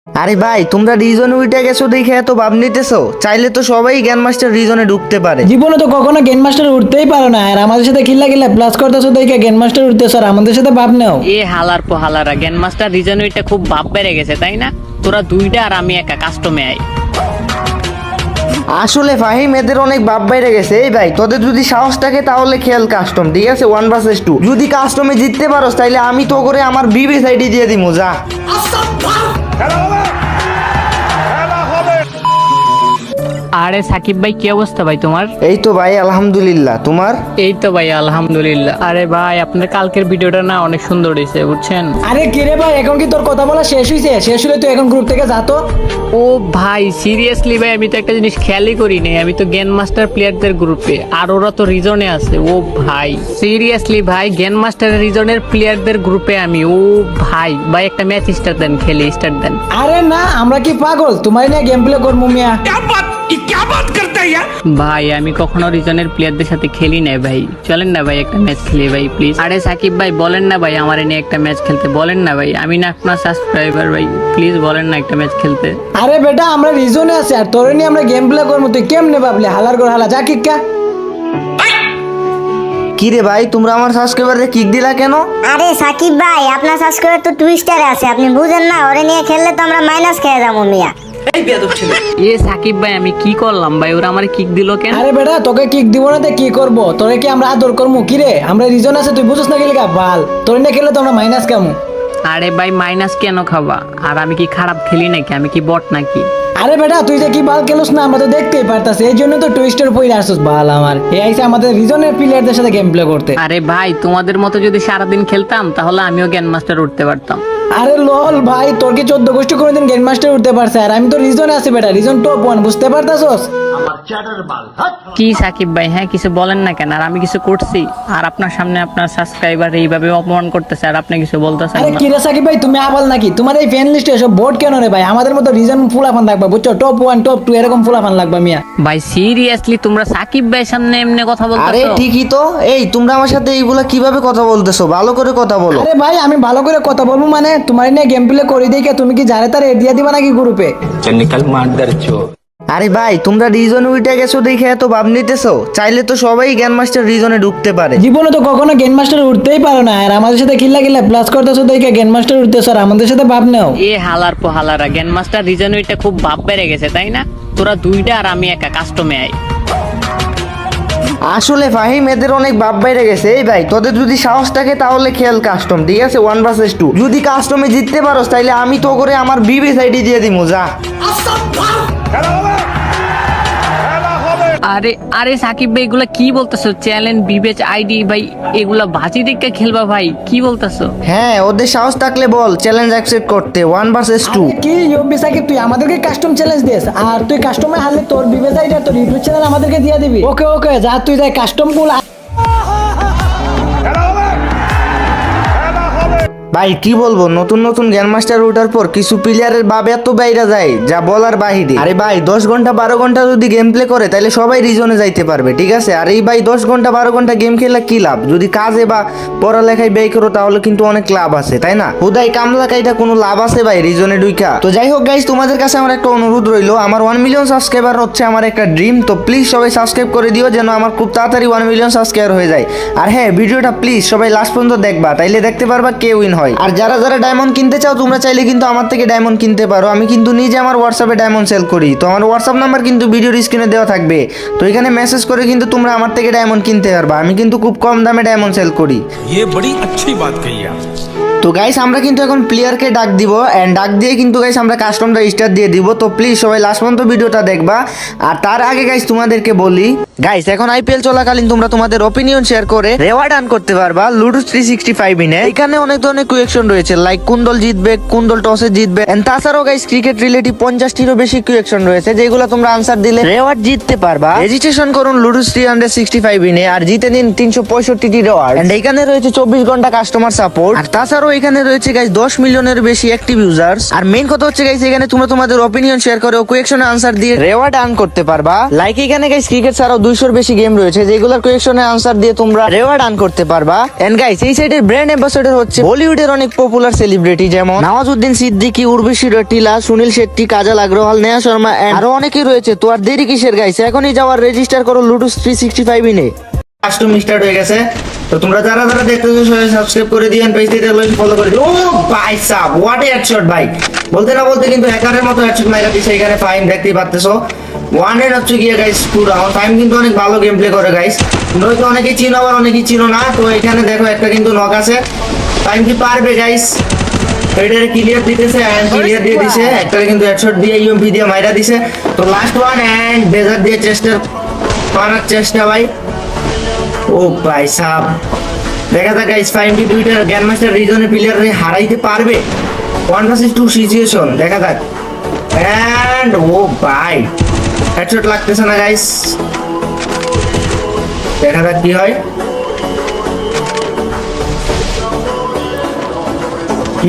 আরে ভাই তোমরা রিজনে উঠে গেছো দেখে এত ভাব নিতেছো, চাইলে তো সবাই গ্র্যান্ড মাস্টার রিজনে ঢুকতে পারে। জীবনে তো কখনো গ্র্যান্ড মাস্টার উঠতেই পারো না, আর আমাদের সাথে খিল্লা খিল্লা প্লাস করতেছো দেখে গ্র্যান্ড মাস্টার উঠতেছো আর আমাদের সাথে ভাব নেও। এ হালার পোহালারা গ্র্যান্ড মাস্টার রিজন ওইটা খুব ভাব বেড়ে গেছে তাই না? তোরা দুইটা আর আমি একা কাস্টমে আই। আসলে ফাহিম এদের অনেক ভাব বাইরে গেছে। এই ভাই তোদের যদি সাহস থাকে তাহলে খেল কাস্টম, ঠিক আছে 1 vs 2। যদি কাস্টমে জিততে পারোস তাইলে আমি তো করে আমার বিবি সাইডে দিয়ে দিমু, যা। আরে সাকিব ভাই কি অবস্থা ভাই তোমার? এই তো ভাই আলহামদুলিল্লাহ, তোমার? এই তো ভাই আলহামদুলিল্লাহ। আরে ভাই আপনার কালকের ভিডিওটা না অনেক সুন্দর হয়েছে বুঝছেন। আরে কিরে ভাই, এখন কি তোর কথা বলা শেষ হয়েছে? শেষ হলে তুই এখন গ্রুপ থেকে যা তো। ও ভাই সিরিয়াসলি ভাই আমি তো একটা জিনিস খেয়ালই করি নাই, আমি তো গ্র্যান্ড মাস্টার প্লেয়ারদের গ্রুপে আর ওরা তো রিজনে আছে। ও ভাই সিরিয়াসলি ভাই গ্র্যান্ড মাস্টার রিজনের প্লেয়ারদের গ্রুপে আমি। ও ভাই ভাই একটা ম্যাচ স্টার্ট দেন, খেলি স্টার্ট দেন। আরে না, আমরা কি পাগল তোমার নিয়ে গেম প্লে করবো মিয়া? ভাই আমি কখনো রিজনের প্লেয়ারদের সাথে খেলি নাই ভাই, চলেন না ভাই একটা ম্যাচ খেলি ভাই প্লিজ। আরে সাকিব ভাই বলেন না ভাই আমার নিয়ে একটা ম্যাচ খেলতে, বলেন না ভাই, আমি না আপনার সাবস্ক্রাইবার ভাই, প্লিজ বলেন না একটা ম্যাচ খেলতে। আরে বেটা আমরা রিজনে আছি আর তোর নিয়ে আমরা গেম প্লে করবো, তুই কেমনে ভাবলি? হালার করে হালা যা কিক্কা। কি রে ভাই তোমরা আমার সাবস্ক্রাইবারে কিক দিলা কেন? আরে সাকিব ভাই, আপনার সাবস্ক্রাইবার তো টুইস্টারে আছে, আপনি বুঝেন না? ওরে নিয়ে খেললে তো আমরা মাইনাস খেয়ে যাবো মিয়া। এ সাকিব ভাই আমি কি করলাম ভাই, ওরা আমার কিক দিল কেন? আরে বেটা তোকে কিক দিব না তো কি করবো? তোরে কি আমরা আদর করবো? কি রে আমরা রিজন আছে, তুই বুঝছ না গেলে বাল তোর নিয়ে খেললে তো আমরা মাইনাস কেমন? আরে ভাই মাইনাস কেন খাবা? আর আমি কি খারাপ খেলি নাকি? আমি কি বট নাকি? আরে বেটা তুই যে কি বাল খেলোস না আমরা তো দেখতেই পারতাছি, এই জন্য তো টুইস্টার পইরে আসছিস বাল আমার। এই আইছে আমাদের রিজনের প্লেয়ারদের সাথে গেম প্লে করতে। আরে ভাই তোমাদের মতো যদি সারাদিন খেলতাম তাহলে আমিও গ্র্যান্ড মাস্টার উঠতে পারতাম। আরে লল ভাই, তোর কি 14 গোষ্ঠী কোনোদিন গ্র্যান্ড মাস্টার উঠতে পারছে? আর আমি তো রিজন আছি বেটা, রিজন টপ 1, বুঝতে পারতাছস? কি সাকিব ভাই হ্যাঁ কিছু বলেন না কেন? আর আমি কিছু করছি? আর আপনার সামনে আপনার সাবস্ক্রাইবার এইভাবে অপমান করতেছে আর আপনি কিছু বলতেছেন আরে না? কি রে সাকিব ভাই, তুমি আবাল নাকি? তোমার এই ফ্যান লিস্টে এসব বোর্ড কেন রে ভাই? আমাদের মতো রিজন ফুলাফান লাগবে বুঝছো, টপ 1 টপ 2 এরকম ফুলাফান লাগবে মিয়া। ভাই সিরিয়াসলি তোমরা সাকিব ভাইয়ের সামনে এমনি কথা আরে বলতেছো? ঠিকই তো। এই তোমরা আমার সাথে এইগুলা কিভাবে কথা বলতেছো? ভালো করে কথা বলো। আরে ভাই আমি ভালো করে কথা বলবো মানে? তোমার নিয়ে গেম প্লে করি দেখে তুমি কি যারে তারে এড দিয়ে দিবা নাকি গ্রুপে? निकल मार दर चो। আরে ভাই তোমরা রিজনে উঠে গেছো দেখে এত ভাব নিতেছো, চাইলে তো সবাই গ্র্যান্ড মাস্টার রিজনে ঢুকতে পারে। জীবনে তো কখনো গ্র্যান্ড মাস্টার উঠতেই পারো না, আর আমাদের সাথে খিল্লা খিল্লা প্লাস করতেছো দেখে গ্র্যান্ড মাস্টার উঠতেছো আর আমাদের সাথে ভাব নেও। এ হালার পোহালারা গ্র্যান্ড মাস্টার রিজন ওইটা খুব ভাব বেড়ে গেছে তাই না? তোরা দুইটা আর আমি একা কাস্টমে আই। আসলে ফাহিম এদের অনেক ভাব বাইরে গেছে। এই ভাই তোদের যদি সাহস থাকে তাহলে খেল কাস্টম, ঠিক আছে 1 vs 2। যদি কাস্টমে জিততে পারোস তাইলে আমি তো করে আমার বিবি সাইডে দিয়ে দিমু, যা। আরে আরে সাকিব ভাই এগুলা কি বলতেছো? চ্যালেঞ্জ বিবেচ আইডি ভাই এগুলা বাজি দেখে খেলবা ভাই, কি বলতেছো? হ্যাঁ ওদের সাহস থাকলে বল চ্যালেঞ্জ অ্যাকসেপ্ট করতে 1 vs 2। কি ইউবি সাকিব, তুই আমাদেরকে কাস্টম চ্যালেঞ্জ দিস আর তুই কাস্টমে হারলে তোর বিবেচাইটা তোর ইউটিউব চ্যানেল আমাদেরকে দিয়ে দিবি। ওকে ওকে যা, তুই যাই কাস্টম গুলো। ভাই কি বলবো, নতুন নতুন গ্র্যান্ড মাস্টার ওঠার পর কিছু প্লেয়ারের ভাব এত বাইরে যায় যা বলার বাহিরে। আরে ভাই 10 ঘন্টা 12 ঘন্টা যদি গেম প্লে করে তাহলে সবাই রিজনে যাইতে পারবে, ঠিক আছে? আর এই ভাই 10 ঘন্টা 12 ঘন্টা গেম খেলা কি লাভ? যদি কাজে বা পড়ালেখায় ব্যয় করো তাহলে কিন্তু অনেক লাভ আছে, তাই না? হুদাই কামলা কাইটা কোনো লাভ আছে ভাই রিজনে ঢুইকা? তো যাই হোক গাইস, তোমাদের কাছে আমার একটা অনুরোধ রইলো, আমার 1 মিলিয়ন সাবস্ক্রাইবার হচ্ছে আমার একটা ড্রিম। তো প্লিজ সবাই সাবস্ক্রাইব করে দিও যেন আমার খুব তাড়াতাড়ি 1 মিলিয়ন সাবস্ক্রাইবার হয়ে যায়। আর হ্যাঁ ভিডিওটা প্লিজ সবাই লাস্ট পর্যন্ত দেখবা, তাইলে দেখতে পারবা কে উইন হয়। আর যারা যারা ডায়মন্ড কিনতে চাও তোমরা চাইলে কিন্তু আমার থেকে ডায়মন্ড কিনতে পারো। আমি কিন্তু নিজে আমার হোয়াটসঅ্যাপে ডায়মন্ড সেল করি। তো আমার হোয়াটসঅ্যাপ নাম্বার কিন্তু ভিডিওর স্ক্রিনে দেওয়া থাকবে। তো এখানে মেসেজ করে কিন্তু তোমরা আমার থেকে ডায়মন্ড কিনতে পারবা। আমি কিন্তু খুব কম দামে ডায়মন্ড সেল করি। ये बड़ी अच्छी बात कही आप। তো গাইস আমরা কিন্তু এখন প্লেয়ারকে ডাক দিব, এন্ড ডাক দিয়ে কিন্তু গাইস আমরা কাস্টমটা স্টার্ট দিয়ে দিব। তো প্লিজ সবাই লাস্ট পর্যন্ত ভিডিওটা দেখবা। আর তার আগে গাইস তোমাদেরকে বলি গাইস, এখন আইপিএল চলাকালীন তোমরা তোমাদের অপিনিয়ন শেয়ার করে রেওয়ার্ড আর্ন করতে পারবা লুডো 365 ইনে। এখানে অনেক ধরনের কুয়েকশন রয়েছে, লাইক কোন দল জিতবে, কোন দল টসে জিতবে, এন্ড তাছাড়াও গাইস ক্রিকেট রিলেটিভ 50টিরও বেশি কুয়েকশন রয়েছে যেগুলো তোমরা আনসার দিলে রেওয়ার্ড জিততে পারবা। রেজিস্ট্রেশন করুন লুডো 365 ইনে আর জিতে নিন 365টি রেওয়ার্ড। এন্ড এখানে রয়েছে 24 ঘন্টা কাস্টমার সাপোর্ট। আর তাছাড়াও এখানে রয়েছে গাইস 10 মিলিয়নের বেশি অ্যাক্টিভ ইউজার্স। আর মেইন কথা হচ্ছে গাইস এখানে তোমরা তোমাদের অপিনিয়ন শেয়ার করে কোয়েকশনে আনসার দিয়ে রেওয়ার্ড আর্ন করতে পারবা। লাইক এখানে গাইস ক্রিকেট ছাড়াও 200 বেশি গেম রয়েছে যেগুলোর কোয়েকশনে আনসার দিয়ে তোমরা রেওয়ার্ড আর্ন করতে পারবা। এন্ড গাইস এই সাইডের ব্র্যান্ড অ্যাম্বাসেডর হচ্ছে বলিউডের অনেক পপুলার সেলিব্রিটি যেমন নওয়াজউদ্দিন সিদ্দিকী, উর্বশী রটিলা, সুনীল শেট্টি, কাজল আগরওয়াল, নেহা শর্মা এন্ড আরো অনেকেই রয়েছে। তো আর দেরি কিসের গাইস, এখনই যাওয়ার রেজিস্টার করো লুডুস 365 ইনে। কাস্টম স্টার্ট হয়ে গেছে। তো তোমরা যারা যারা দেখতেছো সবাই সাবস্ক্রাইব করে দিয়েন, পেজটিতে ফলো করে দিন। ও ভাই সাব হোয়াট এ হেডশট ভাই, বলতে না বলতে কিন্তু হ্যাকারের মতো হেডশট মাইরা দিছে এখানে। ফাইম দেখতেই পাচ্ছেছো ওয়ান এর হচ্ছে গিয়ে গাইস টু রাউন্ড। ফাইম কিন্তু অনেক ভালো গেম প্লে করে গাইস, তোমরা তো অনেকেই চিনো আবার অনেকেই চিনো না। তো এখানে দেখো একটা কিন্তু নক আছে, ফাইম কি পারবে গাইস? এটারে ক্লিয়ার দিতেছে এন্ড ক্লিয়ার দিয়ে দিছে, একটা কিন্তু হেডশট দিয়ে ইউএমপি দিয়ে মাইরা দিছে। তো লাস্ট ওয়ান এন্ড ডেজার্ট দিয়ে চেষ্টা করার চেষ্টা ভাই। ও ভাই সাব দেখা যাক গাইস ফাইম কি দুইটা গ্র্যান্ডমাস্টার রিজনের প্লেয়ারে হারাইতে পারবে? 1 vs 2 সিচুয়েশন দেখা যাক। এন্ড ও ভাই হেডশট লাগতেছে না গাইস, দেখা যাক কি হয়।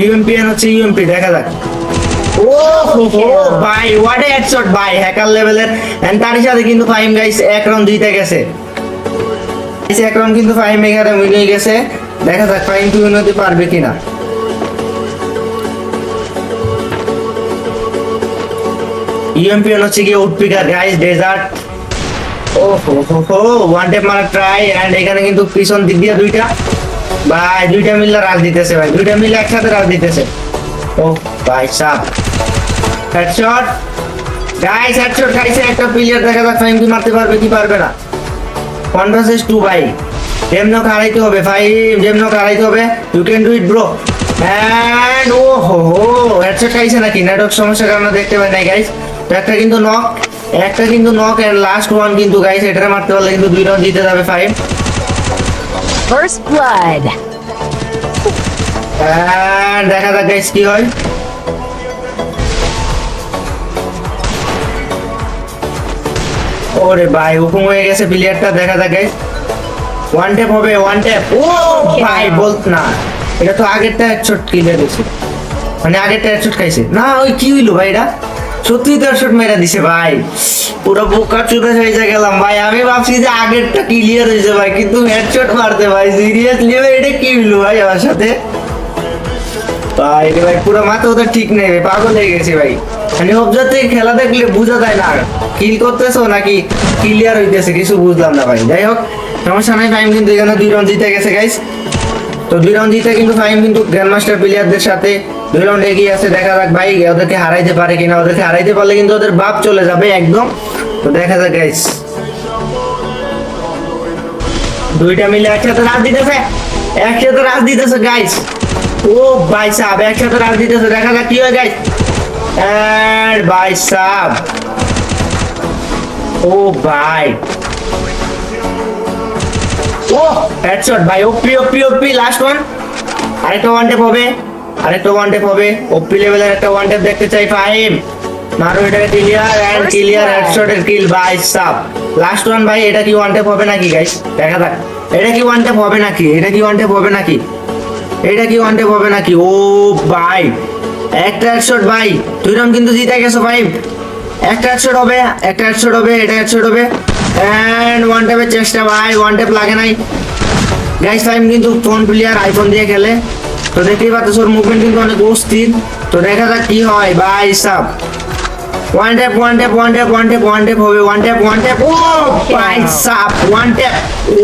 ইউএমপি এন হচ্ছে ইউএমপি, দেখা যাক। ও ভাই হোয়াট এ হেডশট ভাই, হ্যাকার লেভেলের। এন্ড তার সাথে কিন্তু ফাইম গাইস এক রাউন্ড জিতে গেছে। এক রাউন্ড কিন্তু ফাইম এখানে উইন হয়ে গেছে। দেখা যাক ফাইম কি উইন হতে পারবে কিনা। ইউএমপি এন হচ্ছে কি আউটপিকার গাইস ডেজার্ট। ও হো হো হো ওয়ান ট্যাপ মারা ট্রাই এন্ড এখানে কিন্তু পিছন দিক দিয়ে দুইটা ভাই দুইটা মিলে রাজ দিতেছে ভাই, দুইটা মিলে একসাথে রাজ দিতেছে। ও ভাই সাব হেডশট গাইস, হেডশট খাইছে একটা প্লেয়ার। দেখা যাক ফাইম কি মারতে পারবে কি পারবে না। 1 vs 2 ভাই, জেমনক হারাইতে হবে ভাই, জেমনক হারাইতে হবে। You can do it bro. And oh ho ho headshot খাইছে নাকি, নেটওয়ার্ক সমস্যার কারণে দেখতে পাই নাই গাইস। তো একটা কিন্তু নক এন্ড লাস্ট ওয়ান কিন্তু গাইস এটারে মারতে পারলে কিন্তু 2 রাউন্ড জিতে যাবে ফাইম। First blood. এন্ড দেখা যাক গাইস কি হয়। ওরে ভাই হুকুম হয়ে গেছে প্লেয়ারটা, দেখা যাক গাইস। ওয়ান ট্যাপ হবে, ওয়ান ট্যাপ। ও ভাই বলত না, এটা তো আগেরটা হেডশট ক্লিয়ার হয়েছে, মানে আগেরটা হেডশট খাইছে না। ওই কি হইলো ভাই, এটা সত্যি তো হেডশট মেরা দিছে ভাই। পুরো বোকা চুদা হয়ে গেলাম ভাই, আমি ভাবছি যে আগেরটা ক্লিয়ার হয়েছে ভাই, কিন্তু হেডশট মারতে ভাই। সিরিয়াসলি ভাই এটা কি হইলো ভাই আমার সাথে ভাই? রে ভাই পুরো মাথা ওদের ঠিক নেই ভাই, পাগল হয়ে গেছে ভাই। মানে অবজার থেকে খেলা দেখলে বোঝা যায় না কিল করতেছো নাকি ক্লিয়ার হইতেছে, কিছু বুঝলাম না ভাই। যাই হোক সমস্যা নাই, ফাইম কিন্তু এখানে 2 রাউন্ড জিতে গেছে গাইস। তো 2 রাউন্ড জিতে কিন্তু ফাইম কিন্তু গ্র্যান্ডমাস্টার প্লেয়ারদের সাথে 2 রাউন্ড এগিয়ে আছে। দেখা যাক ভাই ওদেরকে হারাইতে পারে কিনা। ওদেরকে হারাইতে পারলে কিন্তু ওদের বাপ চলে যাবে একদম। তো দেখা যাক গাইস, দুইটা মিলে একসাথে রাজ দিতেছে গাইস। ও ভাই সাহেব একসাথে রাজ দিতেছে, দেখা যাক কি হয় গাইস। এন্ড ভাই সাহেব ও ভাই ও হেডশট ভাই, ওপি লাস্ট ওয়ান। আরেকটা ওয়ান ট্যাপ হবে, ওপি লেভেলের একটা ওয়ান ট্যাপ দেখতে চাই ফাইম। মারো এটাকে ক্লিয়ার এন্ড ক্লিয়ার, হেডশটের কিল ভাই সাব। লাস্ট ওয়ান ভাই, এটা কি ওয়ান ট্যাপ হবে নাকি গাইস? দেখা যাক এটা কি ওয়ান ট্যাপ হবে নাকি। ও ভাই একটা হেডশট ভাই, 2 রাউন্ড কিন্তু জিতে গেছো ভাই। একটা হেডশট হবে, এটা হেডশট হবে এন্ড ওয়ান ট্যাপের চেষ্টা ভাই, ওয়ান ট্যাপ লাগে নাই গাইস। ফাইম কিন্তু ফোন প্লেয়ার, আইফোন দিয়ে খেলে। তো দেখতেই পাচ্ছ ওর মুভমেন্ট কিন্তু অনেক অস্থির। তো দেখা যাক কি হয় ভাই সাব। ওয়ান ট্যাপ হবে, ওয়ান ট্যাপ ও ভাই সাব, ওয়ান ট্যাপ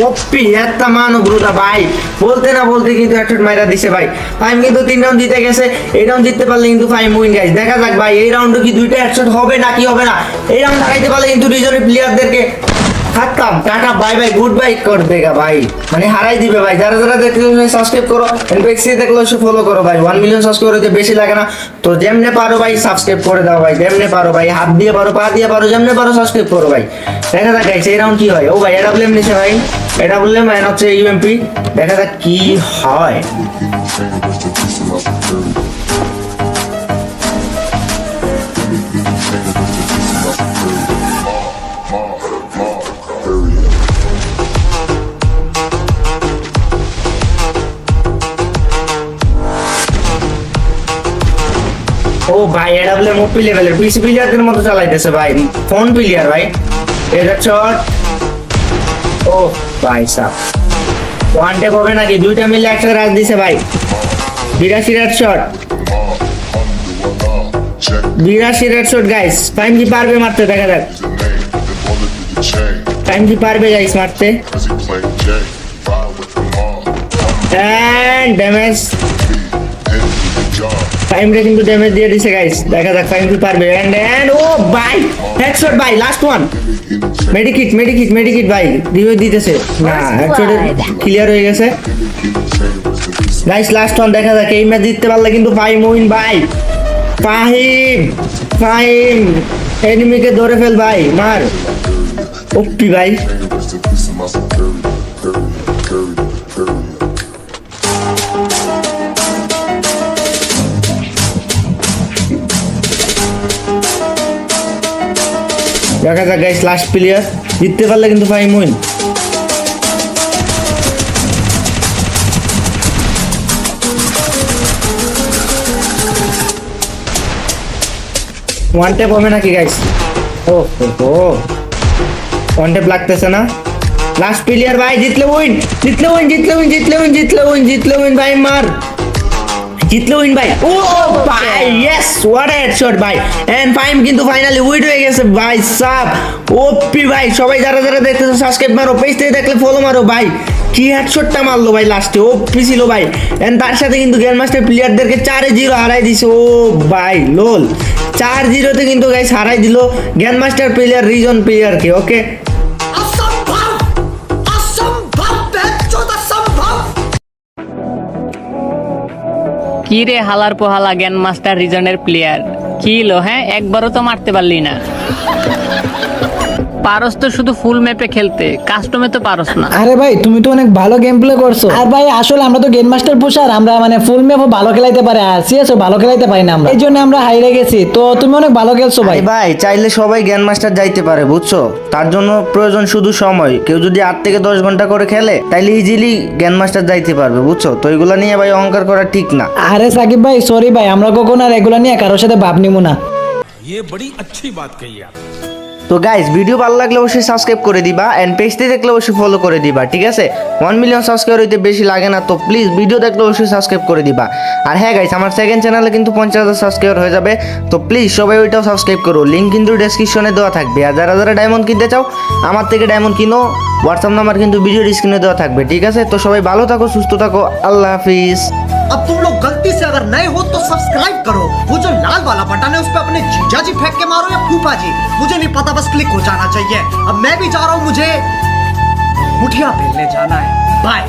ওপি এত্তা মানো ব্রুদা ভাই। বলতে না বলতে কিন্তু হেডশট মাইরা দিছে ভাই। ফাইম কিন্তু 3 রাউন্ড জিতে গেছে, এই রাউন্ড জিততে পারলে কিন্তু ফাইম উইন গাইস। দেখা যাক ভাই এই রাউন্ডে কি 2টা হেডশট হবে নাকি হবে না। এই রাউন্ড হারাইতে পারলে কিন্তু রিজনের প্লেয়ারদেরকে থাকতাম tata bye bye good bye कर देगा भाई, মানে হারাই দিবে ভাই। যারা যারা দেখছো সাবস্ক্রাইব করো, এনপিএক্সি দেখলো সে ফলো করো ভাই। 1 মিলিয়ন সাবস্ক্রাইবার হতে বেশি লাগে না। তো যেমনে পারো ভাই সাবস্ক্রাইব করে দাও ভাই, যেমনে পারো ভাই, হাত দিয়ে পারো, পা দিয়ে পারো, যেমনে পারো সাবস্ক্রাইব করো ভাই। দেখা যাক গাইস এই রাউন্ড কি হয়। ও ভাই এডাব্লিউএম নিছে ভাই, এডাব্লিউএম এন্ড হচ্ছে ইউএমপি। দেখা যাক কি হয়। ভাই এটা বলে মুপি লেভেলের পিসি প্লেয়ারদের মতো চালাইতেছে ভাই, ফোন প্লেয়ার ভাই। এটা শট, ও ভাই সাহ, ওয়ান টেপ হবে নাকি? দুইটা মিলে একসাথে রাজ দিছে ভাই। 82 red shot, 82 red shot guys. Time কি পারবে মারতে? দেখা যাক টাইম কি পারবে গাইস মারতে। এন্ড ড্যামেজ, টাইমটা কিন্তু ড্যামেজ দিয়ে দিছে গাইস। দেখা যাক টাইম কি পারবে। এন্ড ও ভাই হেডশট ভাই, লাস্ট ওয়ান। মেডিকিট ভাই রিভাইভ দিতেছে না, হেডশটে ক্লিয়ার হয়ে গেছে গাইস। লাস্ট ওয়ান, দেখা যাক এই ম্যাচ জিততে পারলে কিন্তু ফাহিম উইন ভাই। ফাহিম এনিমিকে ধরে ফেল ভাই, মার। ওপি ভাই, দেখা যাক গাইস লাস্ট প্লেয়ার, জিততে পারলে কিন্তু ফাহিম উইন। ওয়ান টেপ হবে নাকি গাইস? ও ওয়ান টেপ লাগতেছে না। লাস্ট প্লেয়ার ভাই, জিতলে উইন ভাই, মার। জিতলে উইন ভাই। ও ভাই ইয়েস, হোয়াট আ হেডশট ভাই। এন্ড ফাইম কিন্তু ফাইনালি উইন হয়ে গেছে ভাই সাব। ওপি ভাই, সবাই যারা যারা দেখতেছো সাবস্ক্রাইব মারো, পেজ থেকে দেখলে ফলো মারো ভাই। কি হেডশটটা মারলো ভাই লাস্টে, ওপি ছিল ভাই। এন্ড তার সাথে কিন্তু গ্র্যান্ড মাস্টার প্লেয়ারদেরকে 4-0 হারাই দিছে। ও ভাই লোল, 4-0 কিন্তু গাইস হারাই দিল গ্র্যান্ড মাস্টার প্লেয়ার রিজন প্লেয়ারকে। ওকে, কি রে হালার পোহালা গ্যান মাস্টার রিজনের প্লেয়ার, কি লো হ্যাঁ, একবারও তো মারতে পারলি না। পারস তো শুধু ফুল ম্যাপে খেলতে, কাস্টমে তো পারস না। আরে ভাই তুমি তো অনেক ভালো গেম প্লে করছো। আর ভাই আসলে আমরা তো গেম মাস্টার পুষার, আমরা মানে ফুল ম্যাপও ভালো খেলাইতে পারি, আর সিএসও ভালো খেলাইতে পারি না আমরা, এই জন্য আমরা হাইরে গেছি। তো তুমি অনেক ভালো খেলছো ভাই। ভাই চাইলে সবাই গ্র্যান্ড মাস্টার যাইতে পারে বুঝছো, তার জন্য প্রয়োজন শুধু সময়। কেউ যদি 8 থেকে 10 ঘন্টা করে খেলে তাইলে ইজিলি গ্র্যান্ড মাস্টার যাইতে পারবে বুঝছো। তো এগুলা নিয়ে ভাই অহংকার করা ঠিক না। আরে সাকিব ভাই সরি ভাই, আমরা কখনো আর এগুলা নিয়ে কারোর সাথে ভাব নিব না। ये बड़ी अच्छी बात कही आप। তো গাইস ভিডিও ভালো লাগলে অবশ্যই সাবস্ক্রাইব করে দিবা, এন্ড পেজটি দেখলে অবশ্যই ফলো করে দিবা, ঠিক আছে? 1 মিলিয়ন সাবস্ক্রাইবার হইতে বেশি লাগে না, তো প্লিজ ভিডিও দেখলে অবশ্যই সাবস্ক্রাইব করে দিবা। আর হ্যাঁ গাইস, আমার সেকেন্ড চ্যানেলে কিন্তু 50,000 সাবস্ক্রাইবার হয়ে যাবে, তো প্লিজ সবাই ওইটাও সাবস্ক্রাইব করো। লিঙ্ক কিন্তু ডেসক্রিপশনে দেওয়া থাকবে। আর যারা যারা ডায়মন্ড কিনতে চাও আমার থেকে ডায়মন্ড কিনো, হোয়াটসঅ্যাপ নাম্বার কিন্তু ভিডিওর স্ক্রিনে দেওয়া থাকবে, ঠিক আছে? তো সবাই ভালো থাকো, সুস্থ থাকো, আল্লাহ হাফিজ। अब तुम लोग गलती से अगर नए हो तो सब्सक्राइब करो, वो जो लाल वाला बटन है उस पे अपने जीजा जी फेंक के मारो या फूफा जी, मुझे नहीं पता, बस क्लिक हो जाना चाहिए। अब मैं भी जा रहा हूं, मुझे मुठिया खेलने जाना है। बाय।